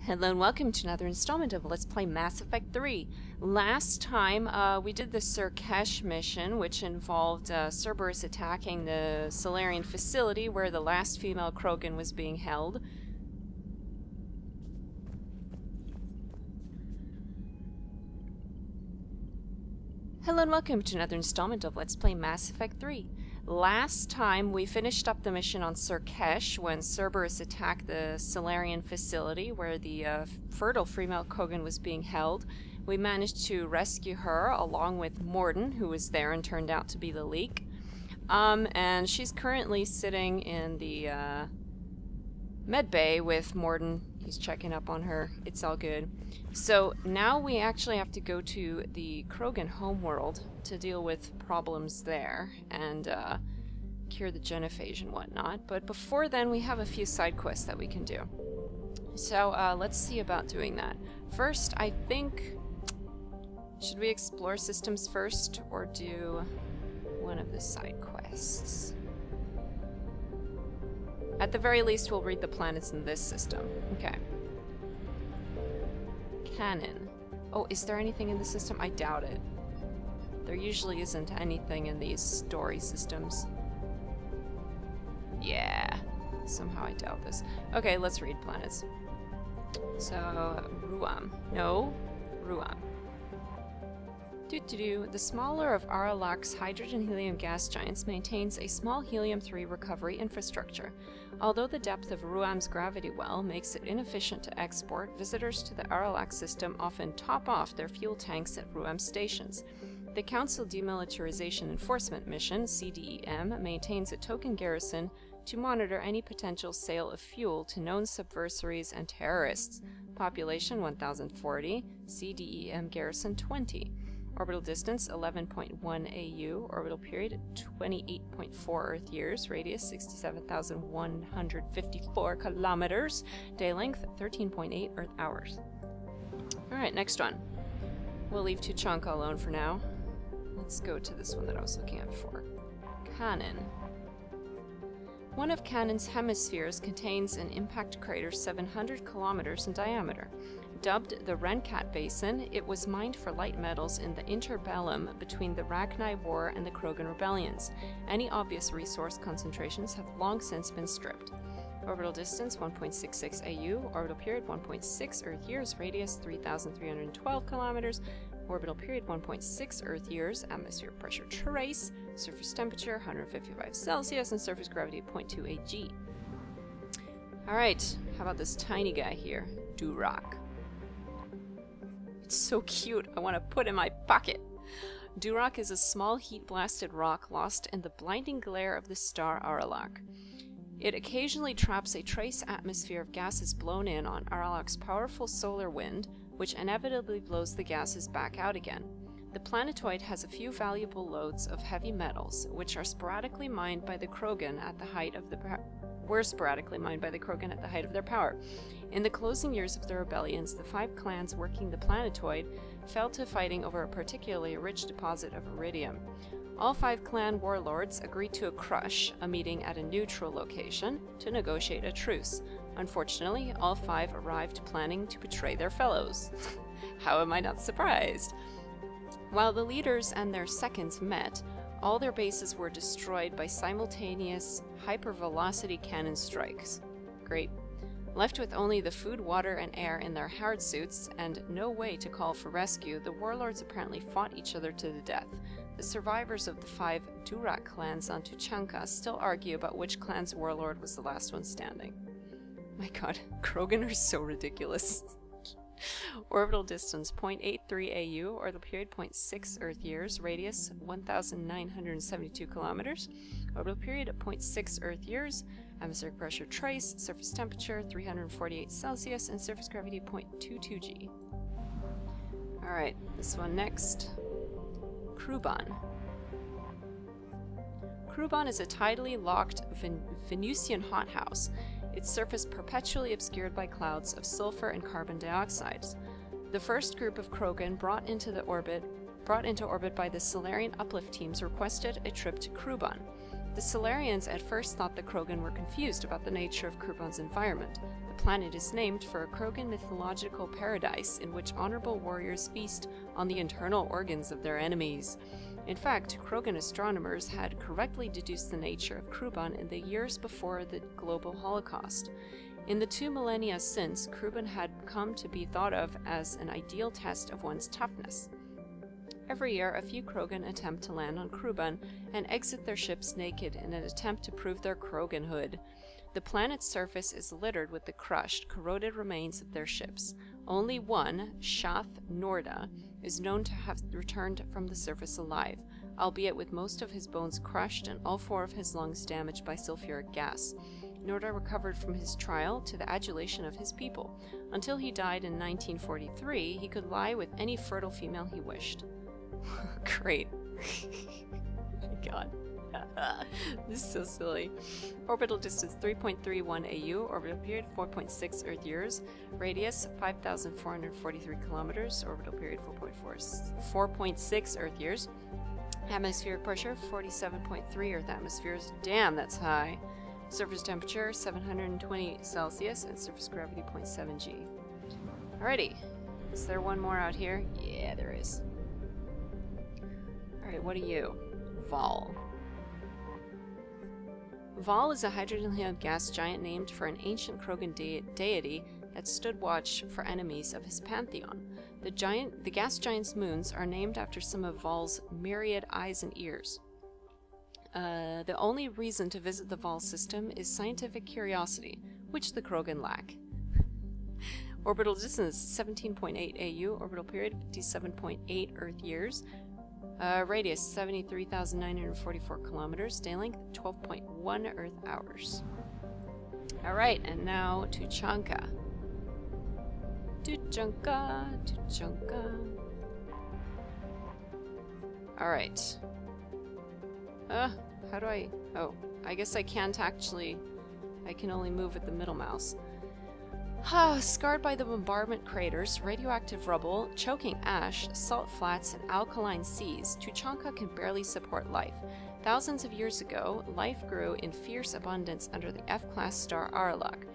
Hello and welcome to another installment of Let's Play Mass Effect 3. Last time we did the Surkesh mission, which involved Cerberus attacking the Solarian facility where the last female Krogan was being held. Hello and welcome to another installment of Let's Play Mass Effect 3. Last time we finished up the mission on Surkesh when Cerberus attacked the Solarian facility where the fertile female Krogan was being held. We managed to rescue her along with Morden, who was there and turned out to be the leak. And she's currently sitting in the med bay with Morden. He's checking up on her. It's all good. So now we actually have to go to the Krogan homeworld to deal with problems there and cure the genophage and whatnot. But before then, we have a few side quests that we can do. So let's see about doing that. First, I think... should we explore systems first or do one of the side quests? At the very least, we'll read the planets in this system. Okay. Canon. Oh, is there anything in the system? I doubt it. There usually isn't anything in these story systems. Yeah. Somehow I doubt this. Okay, let's read planets. So, Ruam. No, Ruam. The smaller of Aralak's hydrogen-helium gas giants maintains a small helium-3 recovery infrastructure. Although the depth of Ruam's gravity well makes it inefficient to export, visitors to the Aralak system often top off their fuel tanks at Ruam stations. The Council Demilitarization Enforcement Mission, CDEM, maintains a token garrison to monitor any potential sale of fuel to known subversaries and terrorists. Population 1040, CDEM garrison 20. Orbital distance 11.1 AU, orbital period 28.4 Earth years, radius 67,154 kilometers, day length 13.8 Earth hours. Alright, next one. We'll leave Tuchanka alone for now. Let's go to this one that I was looking at before. Cannon. One of Cannon's hemispheres contains an impact crater 700 kilometers in diameter. Dubbed the Renkat Basin, it was mined for light metals in the interbellum between the Rachni War and the Krogan rebellions. Any obvious resource concentrations have long since been stripped. Orbital distance 1.66 AU, orbital period 1.6 Earth years, radius 3,312 kilometers, orbital period 1.6 Earth years, atmosphere pressure trace, surface temperature 155 Celsius, and surface gravity 0.2 AG. Alright, how about this tiny guy here, Durak? It's so cute, I want to put in my pocket. Durak is a small heat-blasted rock lost in the blinding glare of the star Aralak. It occasionally traps a trace atmosphere of gases blown in on Aralak's powerful solar wind, which inevitably blows the gases back out again. The planetoid has a few valuable lodes of heavy metals, which are sporadically mined by the Krogan at the height of their power. In the closing years of the rebellions, the 5 clans working the planetoid fell to fighting over a particularly rich deposit of iridium. All 5 clan warlords agreed to a meeting at a neutral location, to negotiate a truce. Unfortunately, all 5 arrived planning to betray their fellows. How am I not surprised? While the leaders and their seconds met, all their bases were destroyed by simultaneous hypervelocity cannon strikes. Great. Left with only the food, water, and air in their hard suits, and no way to call for rescue, the warlords apparently fought each other to the death. The survivors of the 5 Durak clans on Tuchanka still argue about which clan's warlord was the last one standing. My god, Krogan are so ridiculous. Orbital distance 0.83 AU, orbital period 0.6 Earth years, radius 1,972 kilometers, orbital period 0.6 Earth years, atmospheric pressure trace, surface temperature 348 Celsius, and surface gravity 0.22 G. Alright, this one next. Kruban. Kruban is a tidally locked Venusian hothouse, its surface perpetually obscured by clouds of sulfur and carbon dioxide. The first group of Krogan brought into orbit by the Solarian uplift teams requested a trip to Kruban. The Solarians at first thought the Krogan were confused about the nature of Kruban's environment, The planet is named for a Krogan mythological paradise in which honorable warriors feast on the internal organs of their enemies. In fact, Krogan astronomers had correctly deduced the nature of Kruban in the years before the global Holocaust. In the 2 millennia since, Kruban had come to be thought of as an ideal test of one's toughness. Every year, a few Krogan attempt to land on Kruban and exit their ships naked in an attempt to prove their Kroganhood. The planet's surface is littered with the crushed, corroded remains of their ships. Only one, Shath Norda, is known to have returned from the surface alive, albeit with most of his bones crushed and all 4 of his lungs damaged by sulfuric gas. Norda recovered from his trial to the adulation of his people. Until he died in 1943, he could lie with any fertile female he wished. Great. Oh my god. This is so silly. Orbital distance 3.31 AU, orbital period 4.6 Earth years, radius 5,443 kilometers, orbital period 4.6 Earth years, atmospheric pressure 47.3 Earth atmospheres. Damn, that's high. Surface temperature 720 Celsius and surface gravity 0.7 G. Alrighty. Is there one more out here? Yeah, there is. Alright, what are you? Vol. Vol is a hydrogen-helium gas giant named for an ancient Krogan deity that stood watch for enemies of his pantheon. The gas giant's moons are named after some of Vol's myriad eyes and ears. The only reason to visit the Vol system is scientific curiosity, which the Krogan lack. Orbital distance 17.8 AU, orbital period 57.8 Earth years, radius 73,944 kilometers, day length 12.1 Earth hours. Alright, and now Tuchanka. Tuchanka. Alright. How do I... Oh, I guess I can't actually... I can only move with the middle mouse. Scarred by the bombardment craters, radioactive rubble, choking ash, salt flats, and alkaline seas, Tuchanka can barely support life. Thousands of years ago, life grew in fierce abundance under the F-class star Aralak,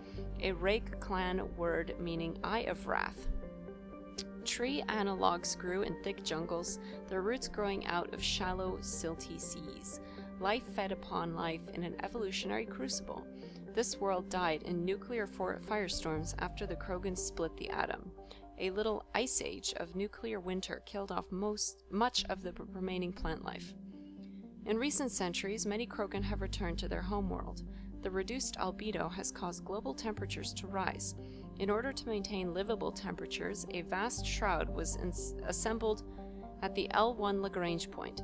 a Rake clan word meaning Eye of Wrath. Tree analogues grew in thick jungles, their roots growing out of shallow, silty seas. Life fed upon life in an evolutionary crucible. This world died in nuclear firestorms after the Krogans split the atom. A little ice age of nuclear winter killed off much of the remaining plant life. In recent centuries, many Krogan have returned to their homeworld. The reduced albedo has caused global temperatures to rise. In order to maintain livable temperatures, a vast shroud was assembled at the L1 Lagrange point.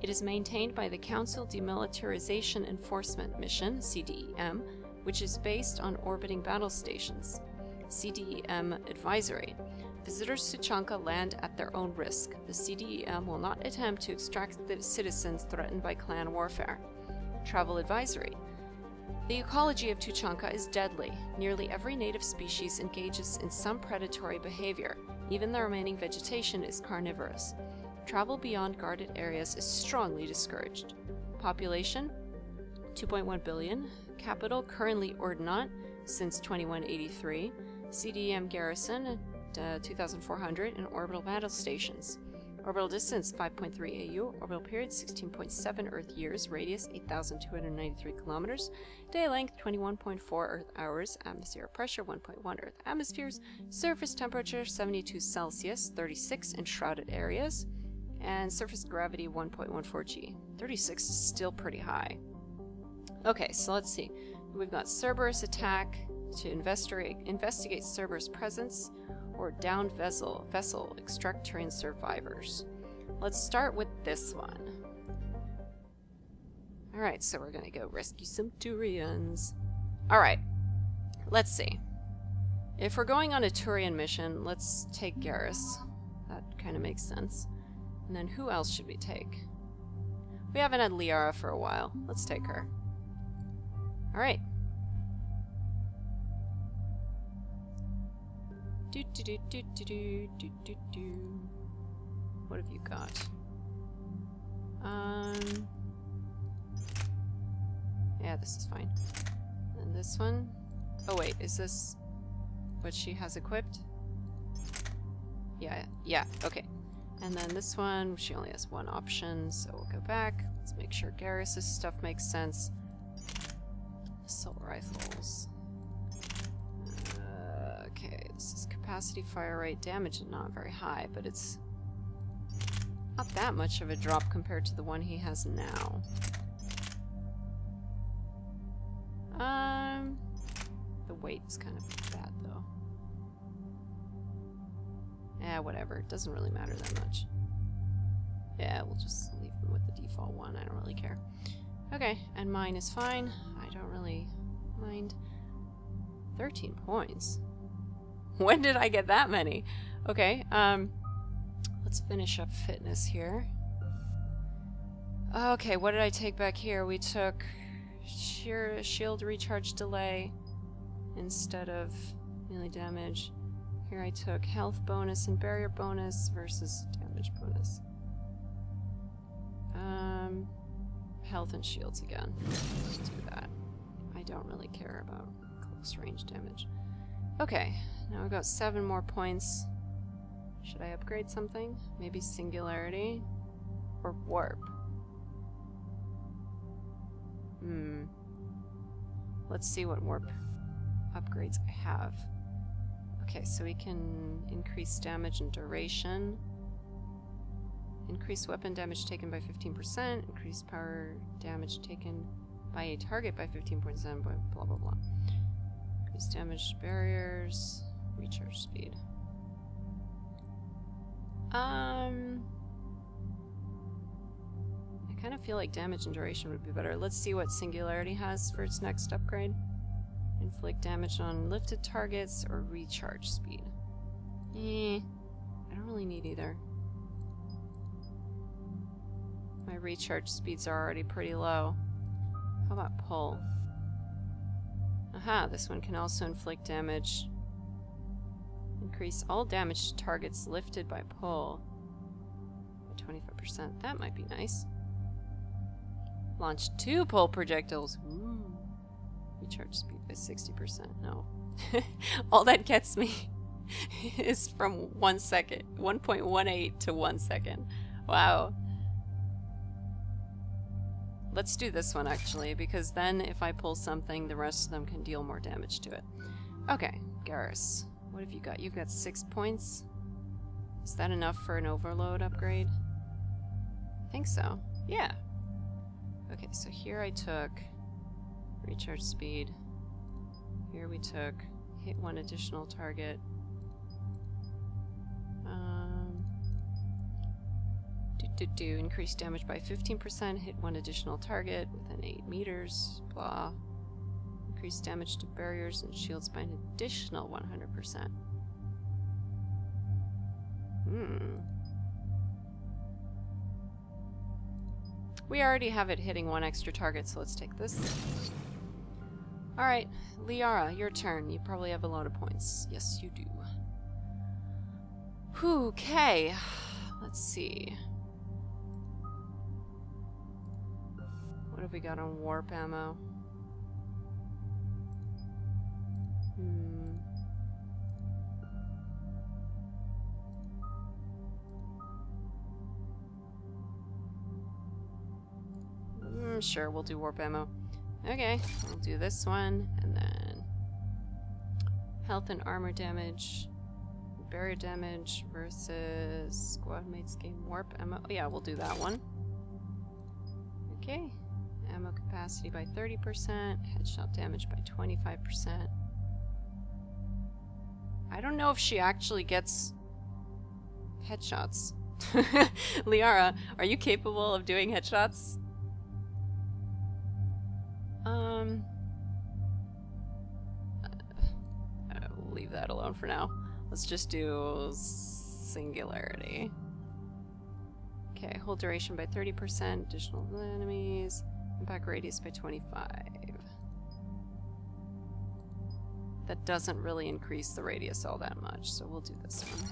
It is maintained by the Council Demilitarization Enforcement Mission, CDEM, which is based on orbiting battle stations. CDEM Advisory. Visitors to Tuchanka land at their own risk. The CDEM will not attempt to extract the citizens threatened by clan warfare. Travel Advisory. The ecology of Tuchanka is deadly. Nearly every native species engages in some predatory behavior. Even the remaining vegetation is carnivorous. Travel beyond guarded areas is strongly discouraged. Population 2.1 billion. Capital currently Ordnance since 2183. CDM garrison 2,400 and orbital battle stations. Orbital distance 5.3 AU. Orbital period 16.7 Earth years. Radius 8,293 kilometers. Day length 21.4 Earth hours. Atmospheric pressure 1.1 Earth atmospheres. Surface temperature 72 Celsius, 36 in shrouded areas. And surface gravity 1.14 G. 36 is still pretty high. Okay, so let's see. We've got Cerberus attack to investigate Cerberus presence, or downed vessel, extract Turian survivors. Let's start with this one. Alright, so we're gonna go rescue some Turians. Alright, let's see. If we're going on a Turian mission, let's take Garrus. That kind of makes sense. And then who else should we take? We haven't had Liara for a while. Let's take her. Alright. What have you got? Yeah, this is fine. And this one? Oh wait, is this what she has equipped? Yeah, okay. And then this one, she only has one option, so we'll go back. Let's make sure Garrus's stuff makes sense. Assault rifles. Okay, this is capacity, fire rate, damage is not very high, but it's not that much of a drop compared to the one he has now. The weight is kind of bad though. Whatever. It doesn't really matter that much. Yeah, we'll just leave them with the default one. I don't really care. Okay, and mine is fine. I don't really mind. 13 points. When did I get that many? Okay, let's finish up fitness here. Okay, what did I take back here? We took sheer shield recharge delay instead of melee damage. Here I took health bonus and barrier bonus versus damage bonus. Health and shields again. Let's do that. I don't really care about close range damage. Okay, now we've got 7 more points. Should I upgrade something? Maybe singularity? Or warp? Let's see what warp upgrades I have. Okay, so we can increase damage and duration. Increase weapon damage taken by 15%. Increase power damage taken by a target by 15%. Blah, blah, blah. Increase damage barriers. Recharge speed. I kind of feel like damage and duration would be better. Let's see what Singularity has for its next upgrade. Inflict damage on lifted targets or recharge speed. I don't really need either. My recharge speeds are already pretty low. How about pull? Aha, this one can also inflict damage. Increase all damage to targets lifted by pull by 25%. That might be nice. Launch 2 pull projectiles. Ooh. Recharge speed by 60%. No. All that gets me is from 1 second. 1.18 to 1 second. Wow. Let's do this one actually, because then if I pull something, the rest of them can deal more damage to it. Okay, Garrus. What have you got? You've got 6 points. Is that enough for an overload upgrade? I think so. Yeah. Okay, so here I took recharge speed. Here we took hit 1 additional target. Increase damage by 15%, hit 1 additional target within 8 meters, blah. Increase damage to barriers and shields by an additional 100%. We already have it hitting 1 extra target, so let's take this. Alright, Liara, your turn. You probably have a lot of points. Yes, you do. Whew, okay. Let's see. What have we got on warp ammo? Sure, we'll do warp ammo. Okay, we'll do this one, and then health and armor damage, barrier damage versus squad mates gain warp ammo. Yeah, we'll do that one. Okay, ammo capacity by 30%, headshot damage by 25%. I don't know if she actually gets headshots. Liara, are you capable of doing headshots? We'll leave that alone for now. Let's just do singularity. Okay, hold duration by 30%, additional enemies, impact radius by 25. That doesn't really increase the radius all that much, so we'll do this one.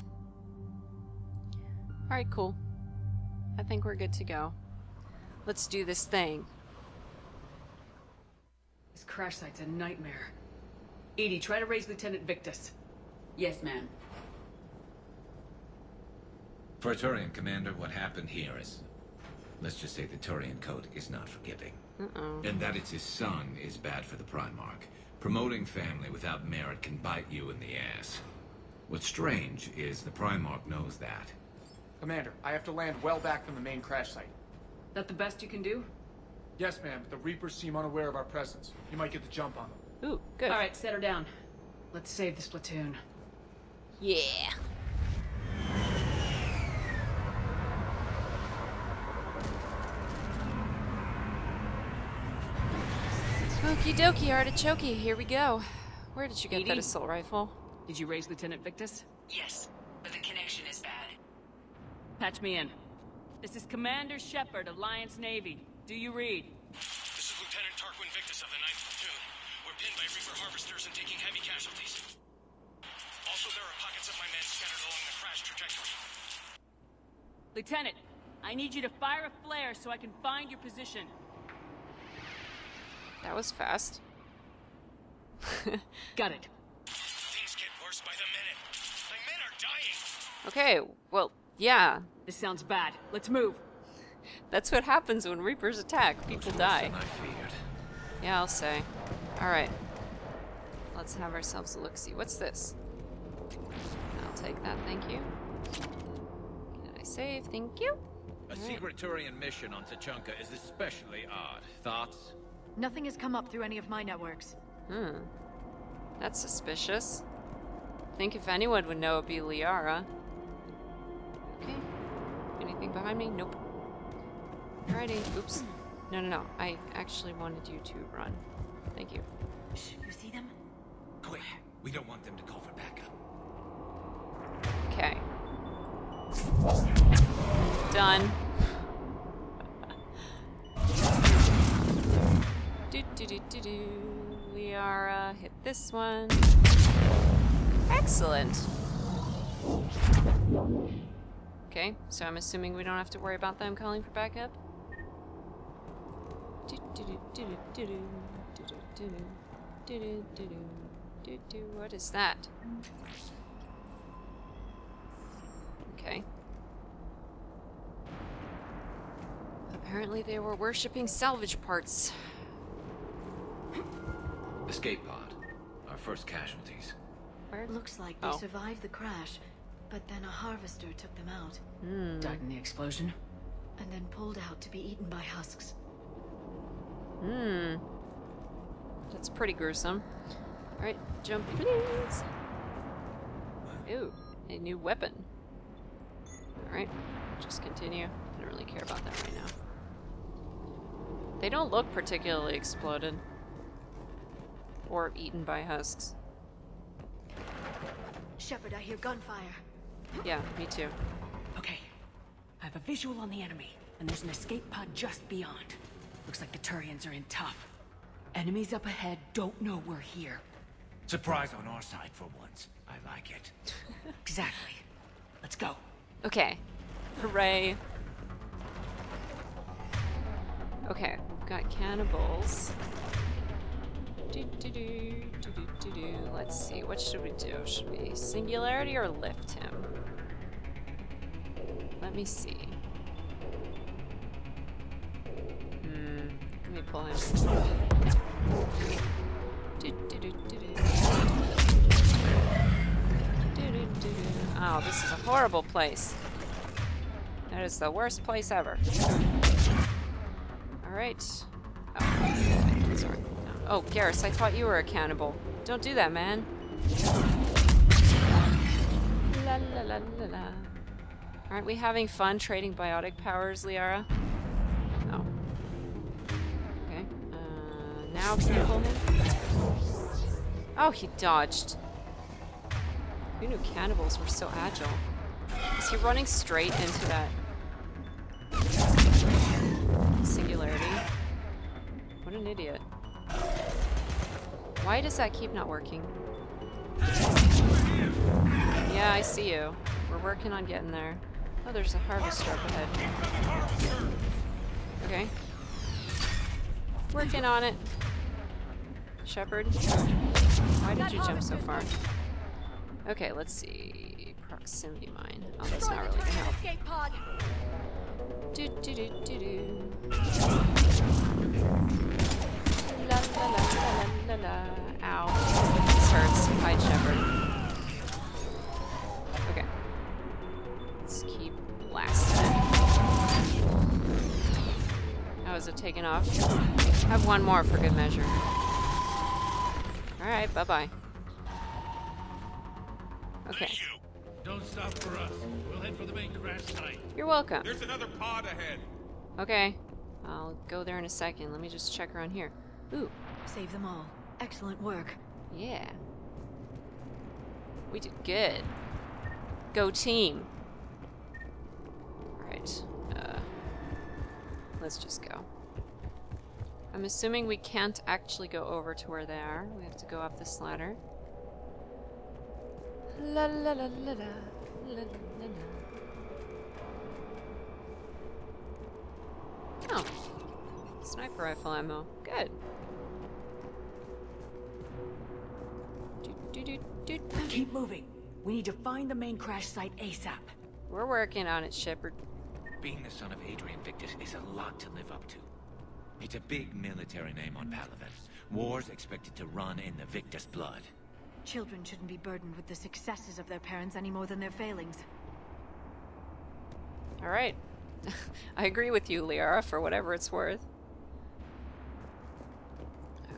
Alright, cool. I think we're good to go. Let's do this thing. This crash site's a nightmare. Edie, try to raise Lieutenant Victus. Yes, ma'am. For a Turian commander, what happened here is... let's just say the Turian code is not forgiving. And that it's his son is bad for the Primarch. Promoting family without merit can bite you in the ass. What's strange is the Primarch knows that. Commander, I have to land well back from the main crash site. That the best you can do? Yes, ma'am, but the Reapers seem unaware of our presence. You might get the jump on them. Ooh, good. Alright, set her down. Let's save this platoon. Yeah. Okie dokie, artichoke, here we go. Where did you get that Edie? assault rifle? Did you raise Lieutenant Victus? Yes, but the connection is bad. Patch me in. This is Commander Shepard, Alliance Navy. Do you read? This is Lieutenant Tarquin Victus of the 9th Platoon. We're pinned by Reaper harvesters and taking heavy casualties. Also, there are pockets of my men scattered along the crash trajectory. Lieutenant, I need you to fire a flare so I can find your position. That was fast. Got it. Things get worse by the minute. My men are dying. Okay, well, yeah. This sounds bad. Let's move. That's what happens when Reapers attack. People die. Worse than I feared. Yeah, I'll say. Alright. Let's have ourselves a look-see. What's this? I'll take that, thank you. Can I save? Thank you. A secret Turian mission on Tuchanka is especially odd. Thoughts? Nothing has come up through any of my networks. That's suspicious. Think if anyone would know, it'd be Liara. Okay. Anything behind me? Nope. Alrighty. Oops. No. I actually wanted you to run. Thank you. Shh, you see them? Quick! We don't want them to call for backup. Okay. Done. Do. Liara, hit this one. Excellent. Okay, so I'm assuming we don't have to worry about them calling for backup. What is that? Okay. Apparently they were worshipping salvage parts. Escape pod. Our first casualties. Where? Looks like they survived the crash, but then a harvester took them out, Died in the explosion. and then pulled out to be eaten by husks. That's pretty gruesome. Alright, jump please. Ooh, a new weapon. Alright, just continue. I don't really care about that right now. They don't look particularly exploded. Or eaten by husks. Shepard, I hear gunfire. Yeah, me too. Okay. I have a visual on the enemy, and there's an escape pod just beyond. Looks like the Turians are in tough. Enemies up ahead don't know we're here. Surprise on our side for once. I like it. Exactly. Let's go. Okay. Hooray. Okay, we've got cannibals. Let's see, what should we do? Should we singularity or lift him? Let me see. Let me pull him. Oh, this is a horrible place. That is the worst place ever. Alright. Oh, sorry. Oh, Garrus, I thought you were a cannibal. Don't do that, man. La la la la la. Aren't we having fun trading biotic powers, Liara? Oh. Okay. Now can you pull him? Oh, he dodged. Who knew cannibals were so agile? Is he running straight into that singularity? What an idiot. Why does that keep not working? Yeah, I see you. We're working on getting there. Oh, there's a harvester up ahead. Okay. Working on it. Shepard? Why did you jump so far? Okay, let's see. Proximity mine. Oh, that's not really gonna help. Escape pod. Do do do do do. La la la la la la. Ow. This hurts. Hide, Shepard. Okay. Let's keep blasting it. How is it taking off? Have one more for good measure. Alright, bye-bye. Okay. Thank you. Don't stop for us. We'll head for the main crash site. You're welcome. There's another pod ahead. Okay. I'll go there in a second. Let me just check around here. Ooh. Save them all. Excellent work. Yeah. We did good. Go team. Alright. Let's just go. I'm assuming we can't actually go over to where they are. We have to go up this ladder. La la la la la. La la la la. Oh. Sniper rifle ammo. Good. Keep moving. We need to find the main crash site ASAP. We're working on it, Shepard. Being the son of Adrian Victus is a lot to live up to. It's a big military name on Palaven. War's expected to run in the Victus blood. Children shouldn't be burdened with the successes of their parents any more than their failings. Alright. I agree with you, Liara, for whatever it's worth.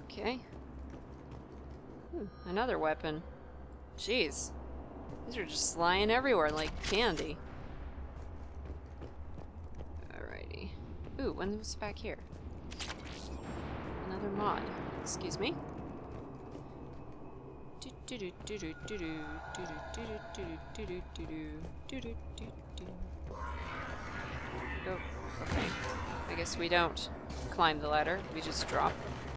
Okay. Another weapon. Jeez. These are just lying everywhere like candy. Alrighty. Ooh, what's back here? Another mod. Excuse me. Oh, okay. I guess we don't climb the ladder. We just drop.